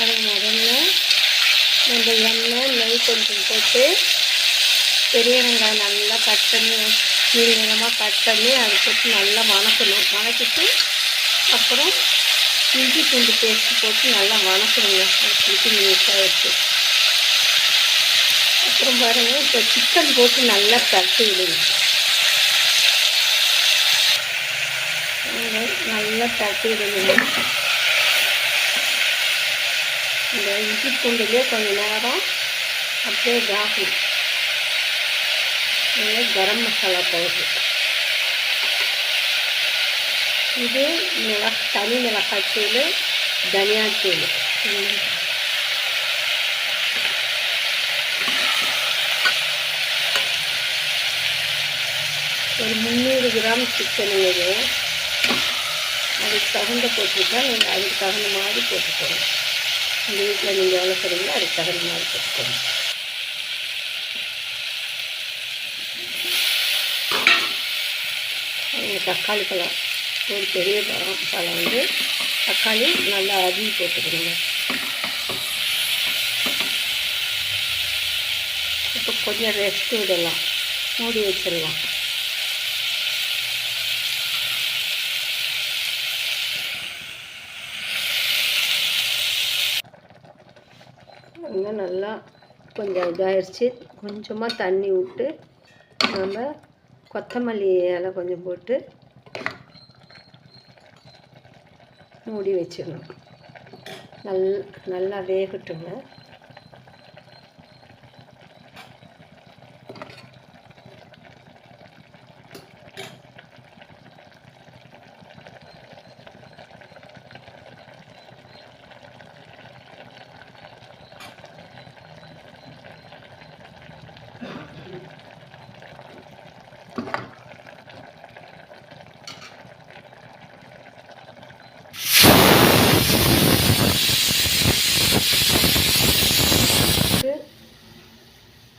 அது முதல்ல நம்ம எண்ணெய் நெய் கொஞ்சம் போட்டு பெரிய வெங்காயம் நல்லா கட் பண்ணி நீள் நீளமாக கட் பண்ணி அதை போட்டு நல்லா வணக்கணும். வணக்கிட்டு அப்புறம் இஞ்சி பூண்டு பேஸ்ட்டு போட்டு நல்லா வணக்கணுங்க. அது போட்டு நீட்டாக வச்சு அப்புறம் பாருங்கள், இப்போ சிக்கன் போட்டு நல்லா தட்டி விடுங்க. நல்லா தட்டி விடுங்க. இந்த இஞ்சி பூண்டுலேயே கொஞ்சம் நேரம் அப்படியே ஆகும். கரம் மசாலா பவுடர், இது தனி மிளகாய்த்தூள், தனியாத்தூள், ஒரு 300 கிராம் சிக்கன். இது அதுக்கு தகுந்த போட்டுருக்கா. நீங்கள் அதுக்கு தகுந்த மாதிரி போட்டுக்கோங்க. உங்கள் வீட்டில் நீங்கள் எவ்வளோ செய்றீங்களோ அதுக்கு தகுந்த மாதிரி போட்டுக்கோங்க. தக்காளி பழம், ஒரு பெரிய பழம் வந்து தக்காளி நல்லா அரிஞ்சு போட்டுக்கணுங்க. இப்போ கொஞ்சம் ரெஸ்ட் விடலாம், மூடி வச்சிடலாம். இன்னும் நல்லா கொஞ்சம் இதாகிடுச்சு. கொஞ்சமாக தண்ணி விட்டு நம்ம கொத்தமல்லி இலை கொஞ்சம் போட்டு மூடி வச்சிடணும். நல்லா வேகட்டுங்க.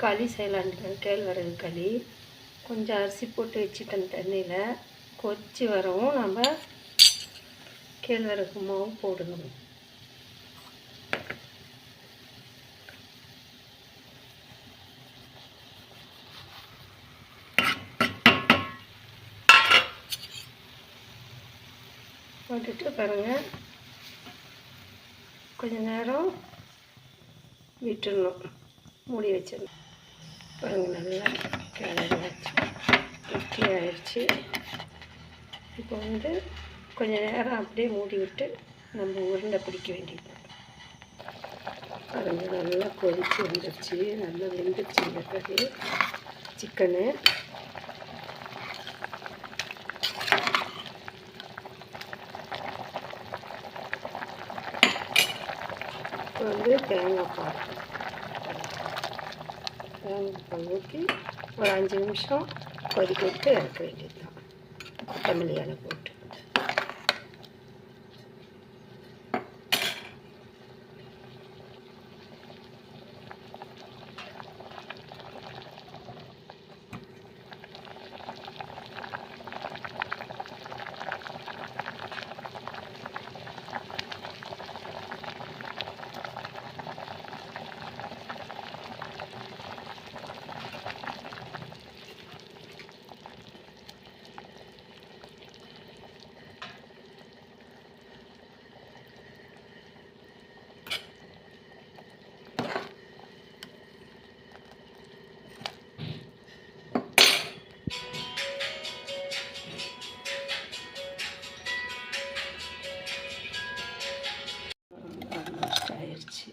களி செய்யலான்ட்டு, கேழ்வரகு களி. கொஞ்சம் அரிசி போட்டு வச்சுட்டேன் தண்ணியில். கொச்சி வரவும் நம்ம கேழ்வரகு மாவு போடணும். போட்டுட்டு பாருங்கள், கொஞ்சம் நேரம் விட்டுடணும், மூடி வச்சிடணும். பாருங்கள், நல்லா கிளறியாச்சு, இட்லி ஆயிடுச்சு. இப்போ வந்து கொஞ்சம் நேரம் அப்படியே மூடி விட்டு நம்ம உருண்டை பிடிக்க வேண்டியது. பாருங்கள், நல்லா கொதிச்சு வந்துடுச்சு, நல்லா வெந்துடுச்சு இந்த கறி சிக்கனு. இப்போ வந்து தேங்காய் பால் ஊற்றி ஒரு 5 நிமிஷம் கொதிக்க விட்டு இறக்க வேண்டியது தான். கொத்தமல்லி இலை போட்டு ஆயிடுச்சு.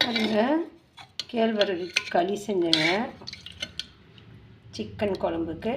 பாருங்கள், கேழ்வரகு களி செஞ்சேங்க சிக்கன் குழம்புக்கு.